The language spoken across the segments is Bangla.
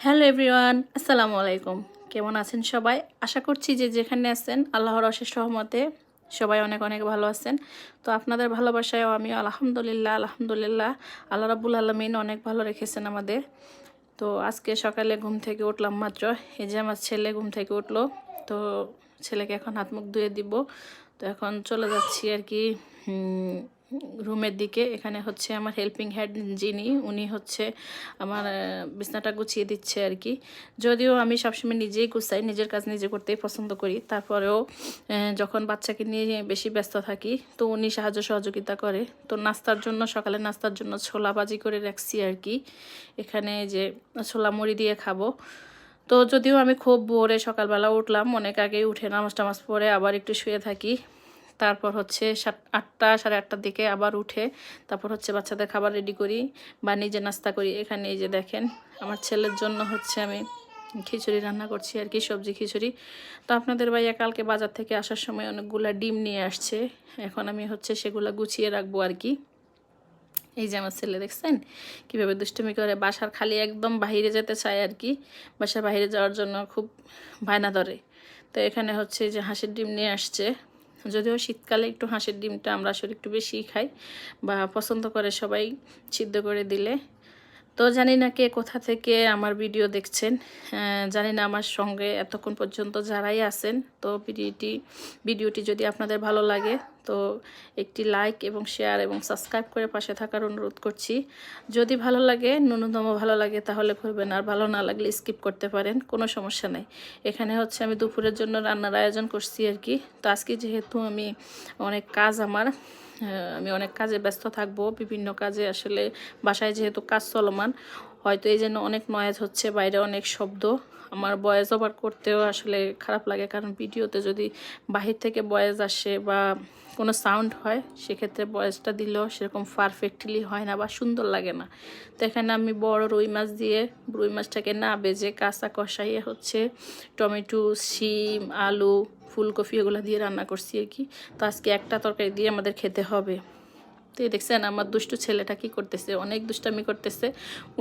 হ্যালো এভরিওয়ান, আসসালামু আলাইকুম। কেমন আছেন সবাই? আশা করছি যে যেখানে আছেন আল্লাহর অশেষ রহমতে সবাই অনেক অনেক ভালো আছেন। তো আপনাদের ভালোবাসায়ও আমি আলহামদুলিল্লাহ আল্লাহ রাব্বুল আলামিন অনেক ভালো রেখেছেন আমাদের। তো আজকে সকালে ঘুম থেকে উঠলাম মাত্র। এই যে আমার ছেলে ঘুম থেকে উঠলো। তো ছেলেকে এখন হাত মুখ ধুয়ে দিব। তো এখন চলে যাচ্ছি আর কি রুমের দিকে। এখানে হচ্ছে আমার হেল্পিং হ্যান্ড যিনি, উনি হচ্ছে আমার বিছনাটা গুছিয়ে দিচ্ছে আর কি। যদিও আমি সবসময় নিজেই গুছাই, নিজের কাজ নিজে করতেই পছন্দ করি, তারপরেও যখন বাচ্চাকে নিয়ে বেশি ব্যস্ত থাকি তো উনি সাহায্য সহযোগিতা করে। তো নাস্তার জন্য, সকালে নাস্তার জন্য ছোলা ভাজি করে রাখছি আর কি। এখানে যে ছোলা মুড়ি দিয়ে খাবো। তো যদিও আমি খুব ভোরে সকালবেলা উঠলাম, অনেক আগেই উঠে নামাজ টামাজ পরে আবার একটু শুয়ে থাকি। তারপর হচ্ছে 8টা সাড়ে 8টার দিকে আবার উঠে তারপর হচ্ছে বাচ্চাদের খাবার রেডি করি বা নিজে নাস্তা করি। এখানে এই যে দেখেন আমার ছেলের জন্য হচ্ছে আমি খিচুড়ি রান্না করছি আর কি, সবজি খিচুড়ি। তো আপনাদের ভাইয়া কালকে বাজার থেকে আসার সময় অনেকগুলা ডিম নিয়ে আসছে। এখন আমি হচ্ছে সেগুলো গুছিয়ে রাখবো আর কি। এই যে আমার ছেলে দেখছেন কীভাবে দুষ্টুমি করে, বাসার খালি একদম বাহিরে যেতে চায় আর কি। বাসার বাইরে যাওয়ার জন্য খুব বায়না ধরে। তো এখানে হচ্ছে যে হাঁসের ডিম নিয়ে আসছে। যদিও শীতকালে একটু হাঁসের ডিমটা আমরা আসলে একটু বেশিই খাই বা পছন্দ করে সবাই সিদ্ধ করে দিলে। তো জানি না কে কোথা থেকে আমার ভিডিও দেখছেন, জানি না আমার সঙ্গে এতক্ষণ পর্যন্ত যারাই আছেন। তো ভিডিওটি যদি আপনাদের ভালো লাগে তো একটি লাইক এবং শেয়ার এবং সাবস্ক্রাইব করে পাশে থাকার অনুরোধ করছি। যদি ভালো লাগে, ন্যূনতম ভালো লাগে তাহলে করবেন, আর ভালো না লাগলে স্কিপ করতে পারেন, কোনো সমস্যা নেই। এখানে হচ্ছে আমি দুপুরের জন্য রান্নার আয়োজন করছি আর কি। তো আজকে যেহেতু আমি অনেক কাজ আমার, আমি অনেক কাজে ব্যস্ত থাকবো, বিভিন্ন কাজে আসলে বাসায় যেহেতু কাজ চলমান, হয়তো এই জন্য অনেক নয়েজ হচ্ছে, বাইরে অনেক শব্দ। আমার ভয়েস ওভার করতেও আসলে খারাপ লাগে, কারণ ভিডিওতে যদি বাহির থেকে ভয়েস আসে বা কোনো সাউন্ড হয় সেক্ষেত্রে ভয়েসটা দিলেও সেরকম পারফেক্টলি হয় না বা সুন্দর লাগে না। তো এখানে আমি বড় রুই মাছ দিয়ে, রুই মাছটাকে না বেজে কাঁচা কষাইয়ে হচ্ছে টমেটো, শিম, আলু, ফুলকপি এগুলো দিয়ে রান্না করছি আর কি। তো আজকে একটা তরকারি দিয়ে আমাদের খেতে হবে। তো এই দেখছেন আমার দুষ্টু ছেলেটা কি করতেছে, অনেক দুষ্টামি করতেছে।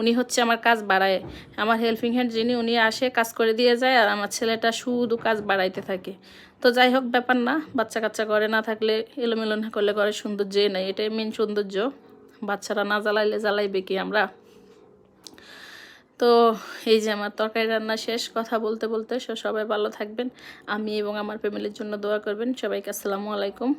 উনি হচ্ছে আমার কাজ বাড়ায়, আমার হেল্পিং হ্যান্ড যিনি উনি আসে কাজ করে দিয়ে যায়, আর আমার ছেলেটা শুধু কাজ বাড়াইতে থাকে। তো যাই হোক, ব্যাপার না, বাচ্চা কাচ্চা ঘরে না থাকলে, এলোমেলো না করলে ঘরে সৌন্দর্যই নাই, এটাই মেন সৌন্দর্য। বাচ্চারা না জ্বালাইলে জ্বালাইবে কি আমরা। তো এই যে আমার তরকারি রান্না শেষ। কথা বলতে বলতে সবাই ভালো থাকবেন, আমি এবং আমার ফ্যামিলির জন্য দোয়া করবেন। সবাইকে আসসালামু আলাইকুম।